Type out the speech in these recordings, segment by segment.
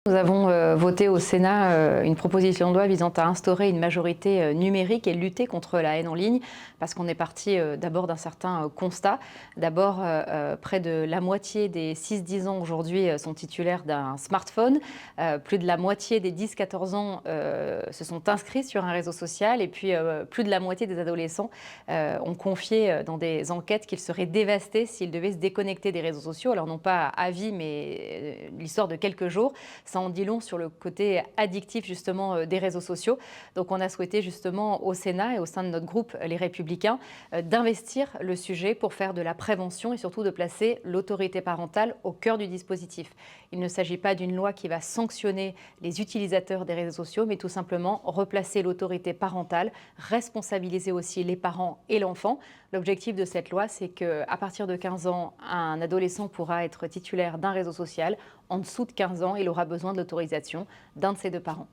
Nous avons voté au Sénat une proposition de loi visant à instaurer une majorité numérique et lutter contre la haine en ligne, parce qu'on est parti d'abord d'un certain constat. D'abord, près de la moitié des 6-10 ans aujourd'hui sont titulaires d'un smartphone. Plus de la moitié des 10-14 ans se sont inscrits sur un réseau social, et puis plus de la moitié des adolescents ont confié dans des enquêtes qu'ils seraient dévastés s'ils devaient se déconnecter des réseaux sociaux. Alors non pas à vie, mais l'histoire de quelques jours. Ça en dit long sur le côté addictif justement des réseaux sociaux. Donc on a souhaité justement au Sénat et au sein de notre groupe Les Républicains d'investir le sujet pour faire de la prévention et surtout de placer l'autorité parentale au cœur du dispositif. Il ne s'agit pas d'une loi qui va sanctionner les utilisateurs des réseaux sociaux, mais tout simplement replacer l'autorité parentale, responsabiliser aussi les parents et l'enfant. L'objectif de cette loi, c'est qu'à partir de 15 ans, un adolescent pourra être titulaire d'un réseau social. En dessous de 15 ans, il aura besoin de l'autorisation d'un de ses deux parents.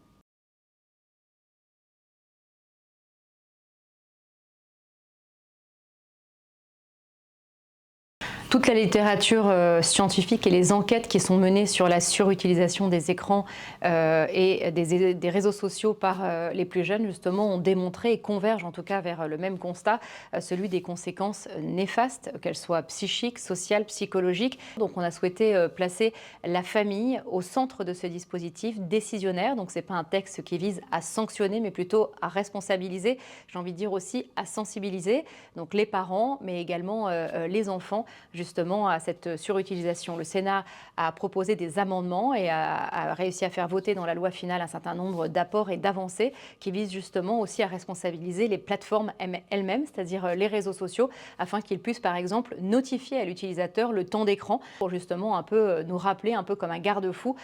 Toute la littérature scientifique et les enquêtes qui sont menées sur la surutilisation des écrans et des réseaux sociaux par les plus jeunes, justement, ont démontré et convergent en tout cas vers le même constat, celui des conséquences néfastes, qu'elles soient psychiques, sociales, psychologiques. Donc on a souhaité placer la famille au centre de ce dispositif décisionnaire. Donc ce n'est pas un texte qui vise à sanctionner, mais plutôt à responsabiliser, j'ai envie de dire aussi à sensibiliser, donc les parents, mais également les enfants, justement à cette surutilisation. Le Sénat a proposé des amendements et a réussi à faire voter dans la loi finale un certain nombre d'apports et d'avancées qui visent justement aussi à responsabiliser les plateformes elles-mêmes, c'est-à-dire les réseaux sociaux, afin qu'ils puissent par exemple notifier à l'utilisateur le temps d'écran pour justement un peu nous rappeler, un peu comme un garde-fou,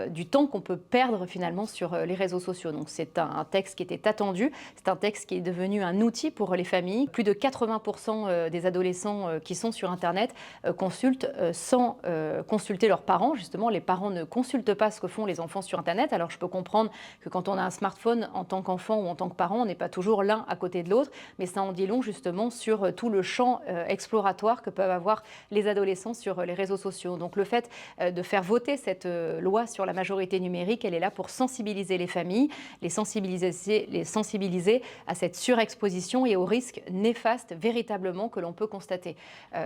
du temps qu'on peut perdre finalement sur les réseaux sociaux. Donc c'est un texte qui était attendu, c'est un texte qui est devenu un outil pour les familles. Plus de 80% des adolescents qui sont sur Internet consultent sans consulter leurs parents. Justement, les parents ne consultent pas ce que font les enfants sur Internet. Alors je peux comprendre que quand on a un smartphone en tant qu'enfant ou en tant que parent, on n'est pas toujours l'un à côté de l'autre, mais ça en dit long justement sur tout le champ exploratoire que peuvent avoir les adolescents sur les réseaux sociaux. Donc le fait de faire voter cette loi sur la majorité numérique, elle est là pour sensibiliser les familles, les sensibiliser à cette surexposition et aux risques néfastes véritablement que l'on peut constater.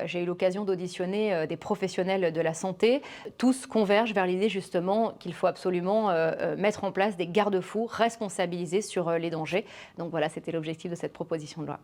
J'ai eu l'occasion d'auditionner des professionnels de la santé. Tous convergent vers l'idée justement qu'il faut absolument mettre en place des garde-fous responsabilisés sur les dangers. Donc voilà, c'était l'objectif de cette proposition de loi.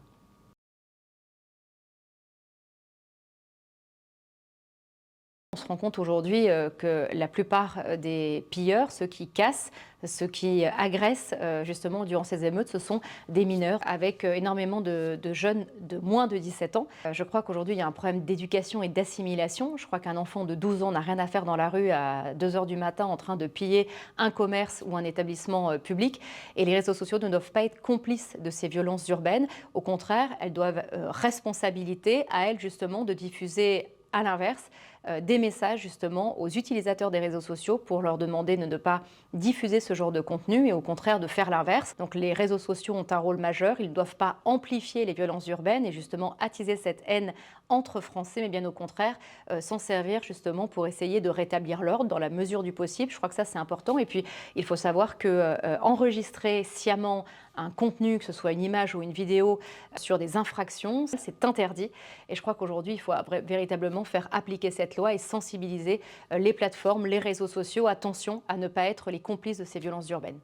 On se rend compte aujourd'hui que la plupart des pilleurs, ceux qui cassent, ceux qui agressent justement durant ces émeutes, ce sont des mineurs avec énormément de jeunes de moins de 17 ans. Je crois qu'aujourd'hui il y a un problème d'éducation et d'assimilation. Je crois qu'un enfant de 12 ans n'a rien à faire dans la rue à 2 h du matin en train de piller un commerce ou un établissement public. Et les réseaux sociaux ne doivent pas être complices de ces violences urbaines. Au contraire, elles doivent responsabilité à elles justement de diffuser à l'inverse, des messages justement aux utilisateurs des réseaux sociaux pour leur demander de ne pas diffuser ce genre de contenu et au contraire de faire l'inverse. Donc les réseaux sociaux ont un rôle majeur, ils ne doivent pas amplifier les violences urbaines et justement attiser cette haine entre Français, mais bien au contraire s'en servir justement pour essayer de rétablir l'ordre dans la mesure du possible. Je crois que ça c'est important. Et puis il faut savoir que enregistrer sciemment un contenu, que ce soit une image ou une vidéo, sur des infractions, c'est interdit. Et je crois qu'aujourd'hui, il faut véritablement faire appliquer cette loi et sensibiliser les plateformes, les réseaux sociaux. Attention à ne pas être les complices de ces violences urbaines.